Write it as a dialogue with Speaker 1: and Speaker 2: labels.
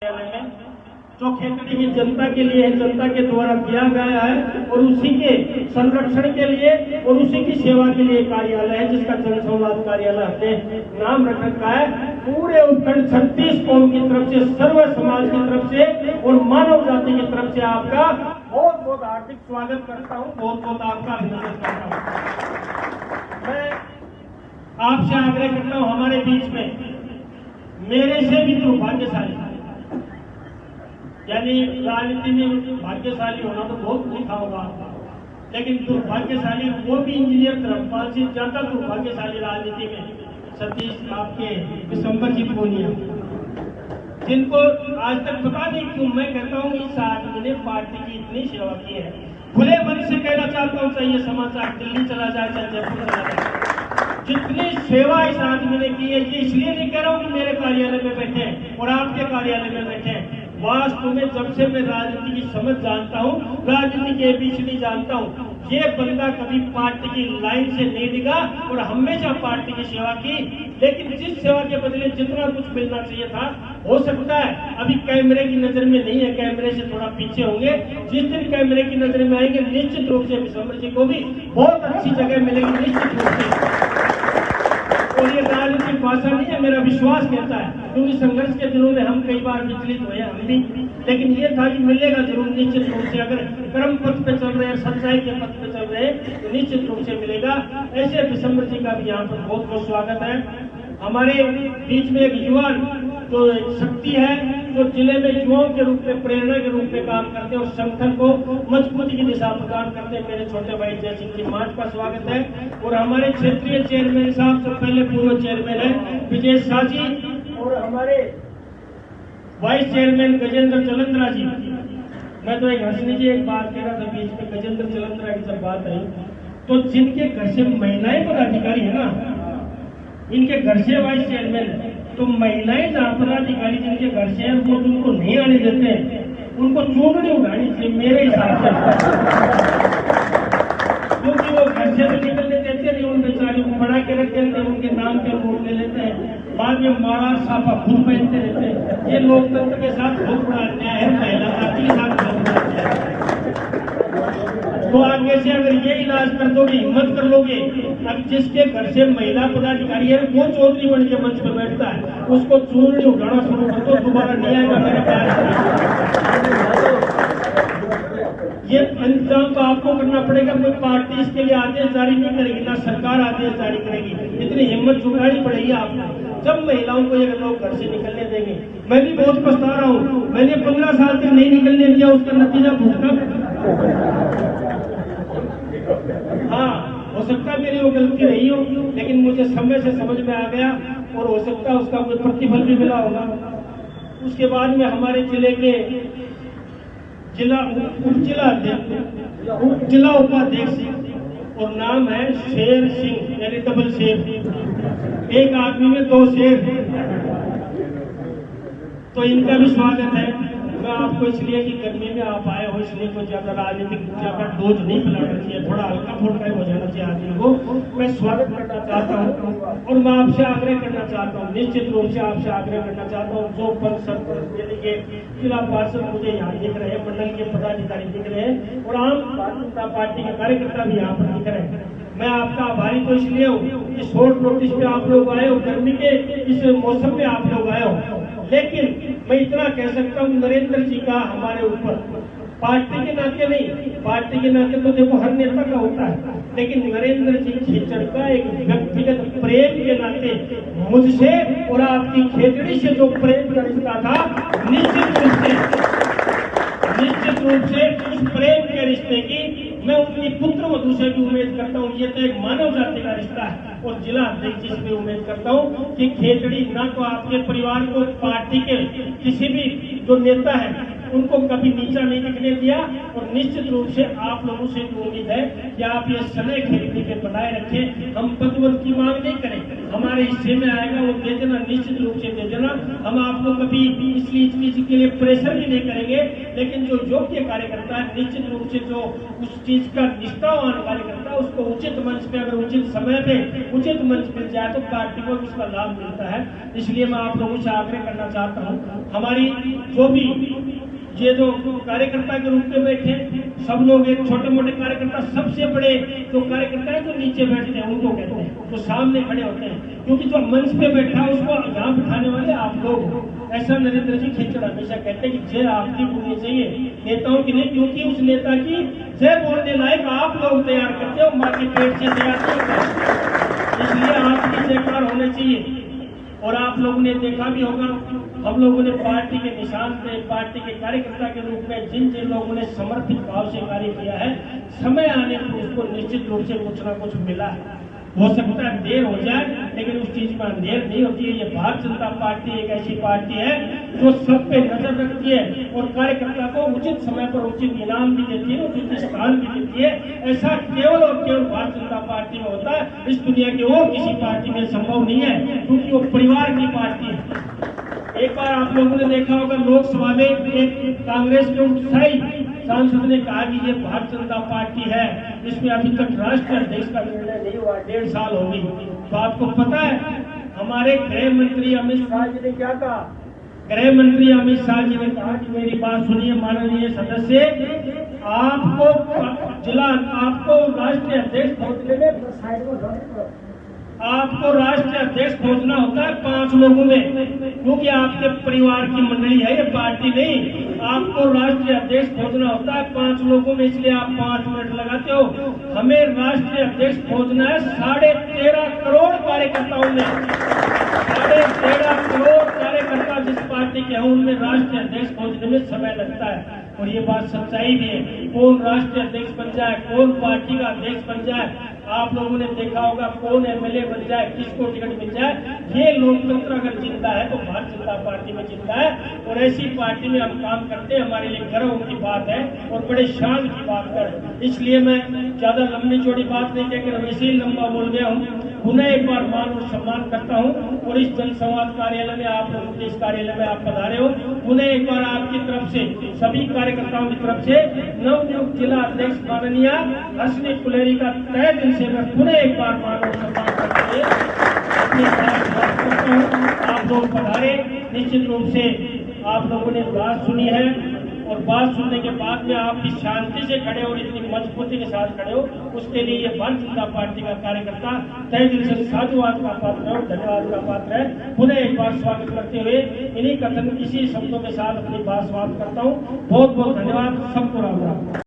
Speaker 1: में जो खेतड़ी की जनता के लिए है, जनता के द्वारा किया गया है और उसी के संरक्षण के लिए और उसी की सेवा के लिए कार्यालय है, जिसका जन संवाद कार्यालय हमने नाम रख रखा है। पूरे उत्खंड 36 कौम की तरफ से, सर्व समाज की तरफ से और मानव जाति की तरफ से आपका बहुत बहुत हार्दिक स्वागत करता हूँ, बहुत बहुत आपका अभिनंदन करता हूँ। मैं आपसे आग्रह करता हूँ, हमारे बीच में मेरे से भी दुर्भाग्यशाली, यानी राजनीति में भाग्यशाली होना तो बहुत लिखा होगा, लेकिन दुर्भाग्यशाली वो भी इंजीनियर धर्मपाल से ज्यादा दुर्भाग्यशाली राजनीति में सतीश आपके विशंबर जी पूनिया, जिनको आज तक पता नहीं क्यों मैं कहता हूँ इस आदमी ने पार्टी की इतनी सेवा की है। खुले मन से कहना चाहता हूँ, चाहिए समाचार दिल्ली चला जाए चाहे जयपुर चला जाए, जितनी सेवा इस आदमी ने की है। ये इसलिए नहीं कह रहा हूँ कि मेरे कार्यालय में बैठे और आपके कार्यालय में बैठे, वास्तव में जब से मैं राजनीति की समझ जानता हूँ, राजनीति के बीच नहीं जानता हूँ, ये बंदा कभी पार्टी की लाइन से नहीं डिगा और हमेशा पार्टी की सेवा की। लेकिन जिस सेवा के बदले जितना कुछ मिलना चाहिए था, हो सकता है अभी कैमरे की नजर में नहीं है, कैमरे से थोड़ा पीछे होंगे, जिस दिन कैमरे की नजर में आएंगे निश्चित रूप से विशंबर जी को भी बहुत अच्छी जगह मिलेगी, निश्चित रूप से। और ये राजनीतिक भाषा नहीं है, मेरा विश्वास कहता है, क्योंकि संघर्ष के दिनों में हम कई बार विचलित हुए हम भी, लेकिन ये था कि मिलेगा जरूर निश्चित रूप से। अगर कर्म पथ पे चल रहे हैं, सच्चाई के पथ पे चल रहे हैं, तो निश्चित रूप से मिलेगा। ऐसे विशंबर जी का भी यहाँ पर बहुत बहुत स्वागत है। हमारे बीच में एक युवा जो शक्ति है, जो जिले में युवाओं के रूप में, प्रेरणा के रूप में काम करते हैं और संगठन को मजबूती की दिशा प्रदान करते हैं, मेरे छोटे भाई जय सिंह जी मार्च का स्वागत है। और हमारे क्षेत्रीय चेयरमैन साहब से पहले पूर्व चेयरमैन है विजय शाह जी, और हमारे वाइस चेयरमैन गजेंद्र चलंद्रा जी। मैं तो एक हंसनी जी एक बात कह रहा था बीच में, गजेंद्र चलंद्रा की जब बात आई तो जिनके घर से महिलाएं पदाधिकारी है ना, इनके घर से वाइस चेयरमैन, तो महिलाएं जहाँ पदाधिकारी जिनके घर से हैं वो उनको नहीं आने देते हैं, उनको चूंकड़ी उड़ानी चाहिए मेरे हिसाब से, क्योंकि वो घर से तो निकलने देते नहीं, उन बेचारी को बढ़ा के रख देते हैं, उनके नाम के वोट ले लेते हैं, बाद में माला साफा खुद पहनते रहते हैं। ये लोकतंत्र के साथ बहुत बड़ा अन्याय है, महिला जाति के साथ बहुत बड़ा अन्याय है। तो आगे से अगर ये इलाज कर दोगे, हिम्मत कर लोगे, अब जिसके घर से महिला पदाधिकारी है वो चौधरी बन के मंच पर बैठता है, उसको चूरनी उठाना शुरू कर दो, दोबारा नहीं आएगा मेरे प्यार। ये इंतजाम तो आपको करना पड़ेगा, कोई पार्टी इसके लिए आदेश जारी नहीं करेगी, ना सरकार आदेश जारी करेगी, इतनी हिम्मत जुटानी पड़ेगी आपको। जब महिलाओं को ये लोग घर से निकलने देंगे, मैं भी बहुत पछता रहा हूँ, मैंने 15 साल तक नहीं निकलने दिया, उसका नतीजा भुगतना। हाँ, हो सकता है मेरी वो गलती रही हो, लेकिन मुझे समय से समझ में आ गया और हो सकता है उसका कोई प्रतिफल भी मिला होगा। उसके बाद में हमारे जिले के जिला उपाध्यक्ष, और नाम है शेर सिंह, यानी डबल शेर, एक आदमी में 2 शेर, तो इनका भी स्वागत है। मैं आपको इसलिए कि गर्मी में आप आए हो, इसलिए कुछ ज्यादा राजनीतिक ज्यादा डोज नहीं पिलाना चाहिए, थोड़ा हल्का फुल्का हो जाना चाहिए आदमी को। मैं स्वागत करना चाहता हूँ और मैं आपसे आग्रह करना चाहता हूँ, निश्चित रूप से आपसे आग्रह करना चाहता हूँ, जो पद सरपंच यानी के जिला पार्षद मुझे यहाँ दिख रहे हैं, मंडल के पदाधिकारी दिख रहे हैं और आम भारतीय जनता पार्टी के कार्यकर्ता भी यहाँ पर दिख रहे हैं। मैं आपका आभारी तो इसलिए हूँ कि शॉर्ट नोटिस पे आप लोग आए हो, गर्मी के इस मौसम में आप लोग आए हो, लेकिन मैं इतना कह सकता हूँ नरेंद्र जी का हमारे ऊपर, पार्टी के नाते नहीं, पार्टी के नाते तो देखो हर नेता का होता है, लेकिन नरेंद्र जी खींचड़ का एक व्यक्तिगत प्रेम के नाते मुझसे और आपकी खेतड़ी से जो प्रेम का रिश्ता था, निश्चित रूप से उस प्रेम के रिश्ते की मैं उनकी पुत्र वधू से भी उम्मीद करता हूँ। ये तो एक मानव जाति का रिश्ता है और जिला अध्यक्ष जी से भी उम्मीद करता हूँ कि खेतड़ी ना तो आपके परिवार को पार्टी के किसी भी जो नेता है उनको कभी नीचा नहीं दिखने दिया। और निश्चित रूप से आप लोगों से उम्मीद है कि आप ये समय खरीदने के बनाए रखें। हम पदवत की मांग नहीं करें, हमारे हिस्से में आएगा वो दे देना, निश्चित रूप से दे देना। हम आपको कभी इसलिए इस चीज के लिए प्रेशर भी नहीं करेंगे, लेकिन जो योग्य कार्यकर्ता है निश्चित रूप से जो उस चीज का निष्ठावान कार्यकर्ता उसको उचित मंच पे, अगर उचित समय पे उचित मंच मिल जाए तो पार्टी को इसका लाभ मिलता है। इसलिए मैं आप लोगों से आग्रह करना चाहता हूँ, हमारी जो भी ये जो कार्यकर्ता के रूप में बैठे सब लोग, एक छोटे मोटे कार्यकर्ता, सबसे बड़े जो कार्यकर्ता है जो नीचे बैठते हैं उनको कहते हैं, जो सामने खड़े होते हैं, क्योंकि जो मंच पे बैठा है उसको यहाँ बिठाने वाले आप लोग। ऐसा नरेंद्र जी खिंचड़ हमेशा कहते हैं कि जय आपकी बोलनी चाहिए, नेताओं की नहीं, क्योंकि उस नेता की जय बोलने लायक आप लोग तैयार करते हो, माँ के पेट से तैयार नहीं करते। इसलिए आपकी जयकार होना चाहिए। और आप लोगों ने देखा भी होगा, हम लोगों ने पार्टी के निशान पे, पार्टी के कार्यकर्ता के रूप में जिन जिन लोगों ने समर्पित भाव से कार्य किया है, समय आने पर उसको निश्चित रूप से कुछ ना कुछ मिला है। हो सकता है देर हो जाए, लेकिन उस चीज में अंधेर नहीं होती है। ये भारतीय जनता पार्टी एक ऐसी पार्टी है जो सब पे नजर रखती है और कार्यकर्ता को उचित समय पर उचित इनाम भी देती है, उचित स्थान भी देती है। ऐसा केवल और केवल भारतीय जनता पार्टी में होता है, इस दुनिया की और किसी पार्टी में संभव नहीं है, क्योंकि वो परिवार की पार्टी है। एक बार आप लोगों ने देखा होगा लोकसभा में एक कांग्रेस के उत्साही सांसद ने कहा कि ये भारतीय जनता पार्टी है, इसमें अभी तक राष्ट्रीय अध्यक्ष का निर्णय नहीं हुआ, 1.5 साल हो गई। तो आपको पता है हमारे गृह मंत्री अमित शाह जी ने क्या कहा? गृह मंत्री अमित शाह जी ने कहा कि मेरी बात सुनिए माननीय सदस्य, आपको राष्ट्रीय अध्यक्ष खोजने में आपको राष्ट्रीय अध्यक्ष खोजना होता है 5 लोगों में, क्योंकि आपके परिवार की मंडली है ये पार्टी नहीं। आपको राष्ट्रीय अध्यक्ष खोजना होता है 5 लोगों में, इसलिए आप 5 मिनट लगाते हो। हमें राष्ट्रीय अध्यक्ष खोजना है 13.5 करोड़ कार्यकर्ताओं में। 13.5 करोड़ कार्यकर्ता जिस पार्टी के हैं उनमें राष्ट्रीय अध्यक्ष खोजने में समय लगता है। और ये बात सच्चाई भी है। कौन राष्ट्रीय अध्यक्ष बन जाए, कौन पार्टी का अध्यक्ष बन जाए, आप लोगों ने देखा होगा, कौन एमएलए बन जाए, किसको टिकट मिल जाए, ये लोकतंत्र अगर जिंदा है तो भारतीय जनता पार्टी में जिंदा है। और ऐसी पार्टी में हम काम करते हैं, हमारे लिए गर्व की बात है और बड़े शान की बात है। इसलिए मैं ज्यादा लंबी चौड़ी बात नहीं कहकर वैसे ही लंबा बोल गया हूँ। पुनः एक बार मान और सम्मान करता हूँ। और इस जनसंवाद कार्यालय में आप लोगों के इस कार्यालय में आप पधारे हो, पुनः एक बार आपकी तरफ से, सभी कार्यकर्ताओं की तरफ से नवनियुक्त जिला अध्यक्ष माननीय अश्विनी कुलेरी का तहे दिल से मैं पुनः एक बार मान और सम्मान करते हुए अपनी बात करता हूँ। आप लोग पधारे, निश्चित रूप से आप लोगों ने बात सुनी है और बात सुनने के बाद में आप भी शांति से खड़े और इतनी मजबूती के साथ खड़े हो, उसके लिए ये भारतीय जनता पार्टी का कार्यकर्ता तहे दिल से साधुवाद का पात्र है और धन्यवाद का पात्र है। पुनः एक बार स्वागत करते हुए इन्हीं कथन इसी शब्दों के साथ अपनी बात समाप्त करता हूँ। बहुत बहुत धन्यवाद, सबको राम राम।